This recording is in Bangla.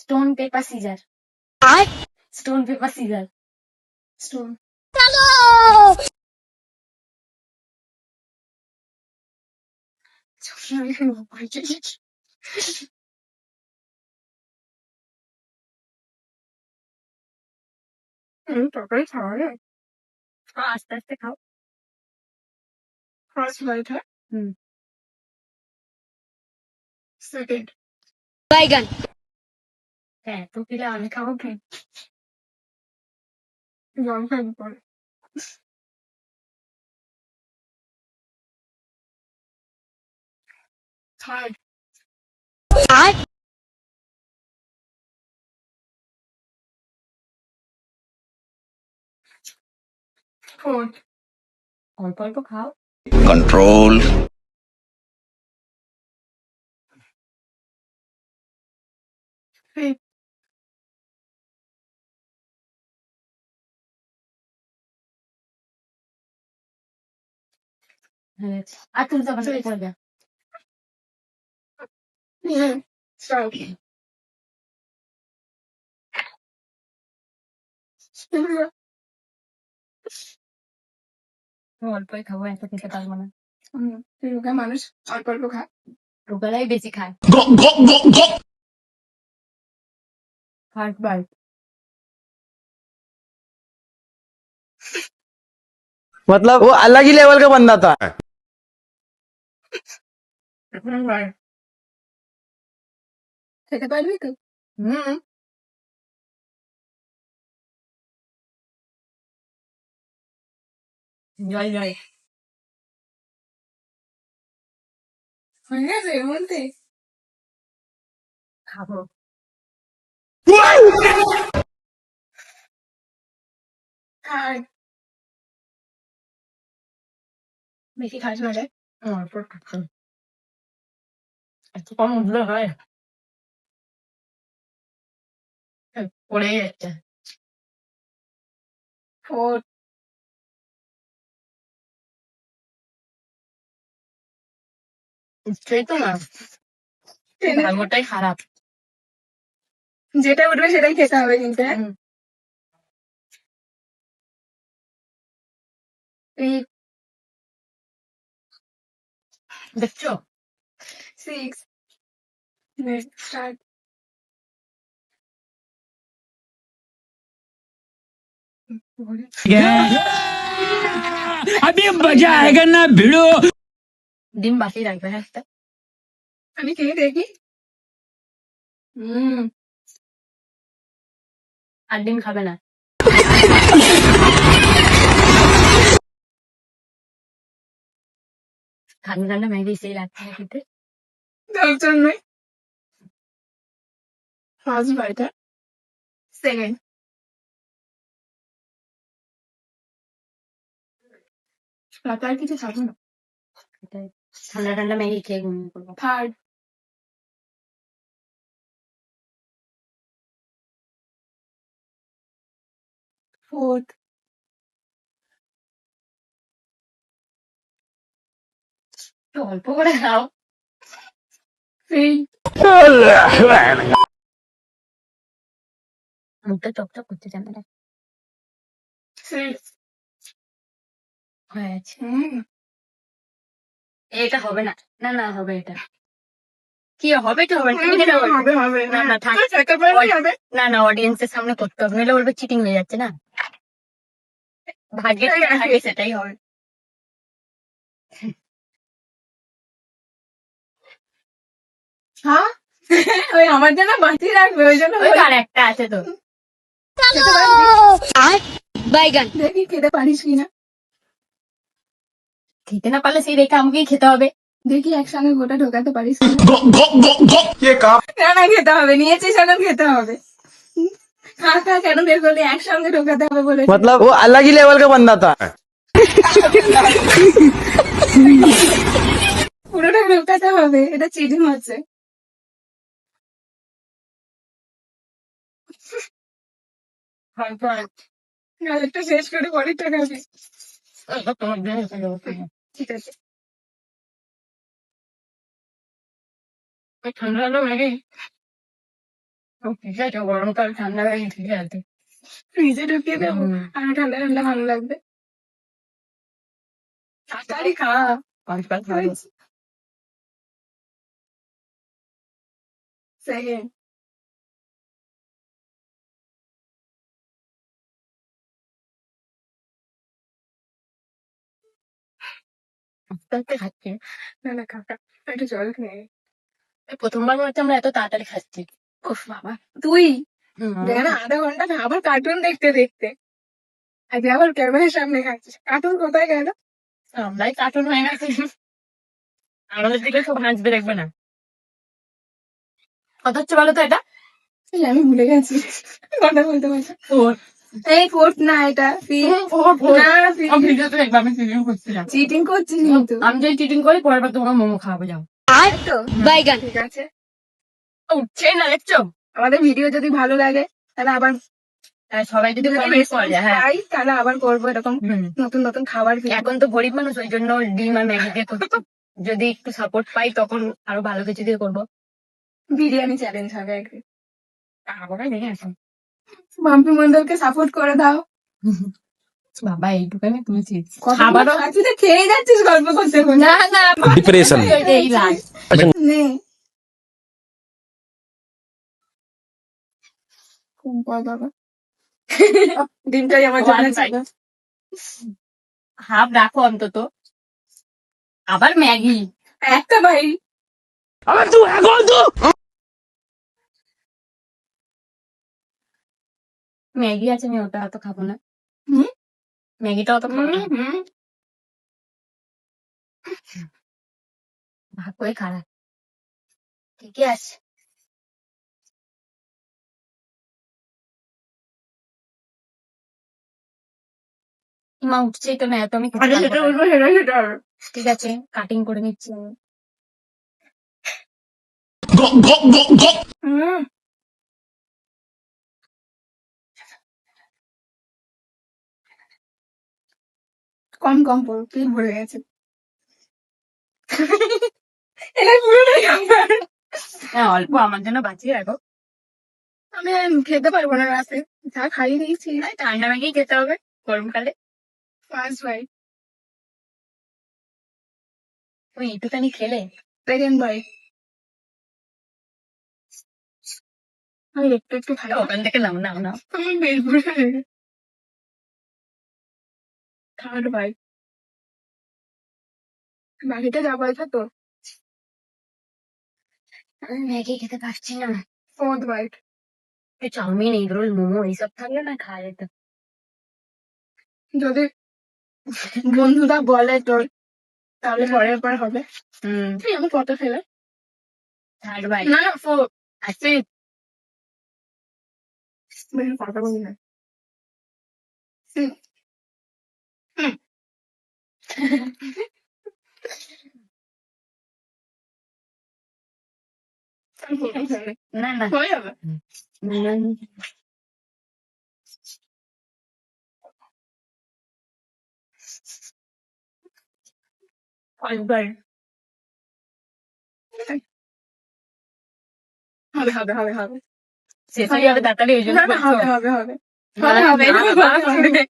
Stone paper scissor. Stone paper scissor. Stone. তরকারি খাওয়া যায়? আস্তে আস্তে খাও। ফার্স্ট বাইট, হ্যাঁ। হুম। সেকেন্ড। বাইগান। হ্যাঁ, তো খেলে আমি খাবো কি? জল খাই পরে। থার্ড। ফোর্থ। অল্প অল্প খাও। control fifth. হ্যাঁ, আর তুমি তখন পড়বে। স্টার্ট। অল্পই খাবো, এত খেতে পারবো না। রোগা মানুষ অল্প অল্প খায়। রোগালাই বেশি খায়। First bite. मतलब वो अलग ही लेवल का बंदा था। খেতে পারবি তো? হুম। জয় জয়। হয়ে গেছে এর মধ্যে? খাবো। থার্ড। বেশি খাস না রে। অল্প খাচ্ছি। এত কম উঠলে হয়? পড়েই যাচ্ছে। ফোর্থ। উঠছেই তো না। ভাগ্যটাই খারাপ। যেটা উঠবে সেটাই খেতে হবে কিন্তু, হ্যাঁ। হুম। ফিফথ। দেখছো? সিক্স। স্টার্ট। अभी मजा आएगा ना भिड़ो। ডিম বাকি রাখবে, হ্যাঁ একটা। আমি খেয়ে দেখি। আর ডিম খাবে না। ঠান্ডা ঠান্ডা ম্যাগি সেই লাগছে না খেতে। তার জন্যই। ফার্স্ট বাইট, হ্যাঁ। সেকেন্ড। রাতে আর কিছু খাবো না। এটাই। ঠান্ডা ঠান্ডা ম্যাগি খেয়ে ঘুমিয়ে পড়বো। থার্ড। ফোর্থ। একটু অল্প করে খাও। ফিফথ। মুখটা চকচক করছে জানো না। সিক্স। হয়ে আছে। এটা হবে না। না না, হবে এটা। কি হবে? কি হবে? তুমি যেটা বলছো। হবে হবে। না না, থাক। খেতে পারবি হবে। না না, অডিয়েন্সের সামনে করতে হবে, নাহলে বলবে চিটিং হয়ে যাচ্ছে না। ভাগ্যে যেটা থাকে সেটাই হবে। হ্যাঁ। ওই আমার জন্য বাঁচিয়ে রাখবে, ওই জন্য ওই তো আর একটা আছে তো। খেতে পারবি? বাইগান। দেখি খেতে পারিস কিনা। খেতে না পারলে সেই রেখে আমাকেই খেতে হবে। দেখি একসঙ্গে গোটা ঢোকাতে পারিস কিনা। ये काम না না, খেতে হবে, নিয়েছিস এখন খেতে হবে। খা খা, কেন বের করলি? একসঙ্গে ঢোকাতে হবে বলে। मतलब वो अलग ही लेवल का बंदा था। পুরোটা ঢোকাতে হবে, এটা চিটিং হচ্ছে। গাজরটা শেষ করে পরেরটা খাবি। তোমার জন্য খেতে হবে। ঠিক আছে। ওই ঠান্ডা ঠান্ডা ম্যাগি ঠিক আছে, গরমকাল ঠান্ডা হয়ে ঠিক আছে। ফ্রিজে ঢুকিয়ে দেবো হুম। আর ঠান্ডা ঠান্ডা ভালো লাগবে। তাড়াতাড়ি খা। পাঁচবার খাবো। সেকেন্ড। আস্তে আস্তে খাচ্ছি। না না কাকা একটু জল খেয়ে নে। এই প্রথমবার মনে হচ্ছে আমরা এত তাড়াতাড়ি খাচ্ছি। উফ বাবা তুই হুম, যেন আধা ঘন্টা আবার কার্টুন দেখতে দেখতে আজ আবার ক্যামেরার সামনে খাচ্ছিস। কার্টুন কোথায় গেল? আমরাই কার্টুন হয়ে গেছি। আমাদের দিকে সব হাসবে, দেখবে না। কত হচ্ছে বলো তো এটা? এই আমি ভুলে গেছি কথা বলতে বলতে। এই কোট না এটা না ভিডিওতে দেখবে আমি চিটিং করছিলাম। চিটিং করছিস কিন্তু। আমি যদি চিটিং করি পরের বার তোমার মোমো খাওয়াবো, যাও। তো বাইগান ঠিক আছে। উঠছেই না, দেখছো? আমাদের ভিডিও যদি ভালো লাগে তাহলে আবার হ্যাঁ, সবাই যদি যদি কমেন্ট করে, response হ্যাঁ। পাই তাহলে আবার করবো এরকম হুম। নতুন নতুন খাবার video। এখন তো গরিব মানুষ, ওই জন্য ডিম আর ম্যাগি দিয়ে করছি। যদি একটু সাপোর্ট পাই তখন আরো ভালো কিছু দিয়ে করবো। বিরিয়ানি চ্যালেঞ্জ হবে একদিন। তারপরে দেখে আসুন। মাম্পি মন্ডলকে সাপোর্ট করে দাও। বাবা এইটুকানি তুলছি। খাবারও তুই তো খেয়ে যাচ্ছিস গল্প করতে করতে। না না, Depression. এই লাল। নে বল বাবা। ডিমটাই আমার জন্য One ছিল। হাফ রাখো অন্তত। আবার ম্যাগি। একটা ভাই ম্যাগি আছে, আমি ওটা অত খাবো না। হুম? ম্যাগিটা অত খাবো না। ভাগ করে খারাপ। ঠিকই আছে। মা উঠছে তো না, এত আমি খেতে আরে পারবো সেটা না। বলবো সেটা সেটা ঠিক আছে, কাটিং করে নিচ্ছি আমি। হুম কম কম পড়ো পেট ভরে গেছে। এটা পুরোটাই আমার। হ্যাঁ, অল্প আমার জন্য বাঁচিয়ে রাখো। আমি আর খেতে পারবো না রাতে যা খাইয়ে দিয়েছি। তাই ঠান্ডা ম্যাগি খেতে হবে গরমকালে। ফার্স্ট ভাই তুমি একটুখানি খেলে। সেকেন্ড ভাই আমি একটু একটু খাই। ওখান থেকে নাও নাও নাও। আমার পেট ভরে গেছে। থার্ড ভাই বাকিটা যাবো আছে তো। আমি ম্যাগি খেতে পারছি না। ফোর্থ বাইট এই চাউমিন, এগ রোল, মোমো এইসব থাকলে না খাওয়া যেত। যদি বন্ধুরা বলে তোর তাহলে পরের বার হবে। তুই আমি কত খেলে থার্ড বাই। না না ফোর আচ্ছা, বেশি কথা বলি না। হুম, হুম। আমি প্রথম খেলে না না হয়ে যাবে। না, না। ফার্স্ট বার। হবে হবে হবে হবে শেষ হয়ে যাবে তাড়াতাড়ি, ওই জন্য না না বলছো। হবে হবে হবে না, হবে হবে না, হবে বাবা, হবে।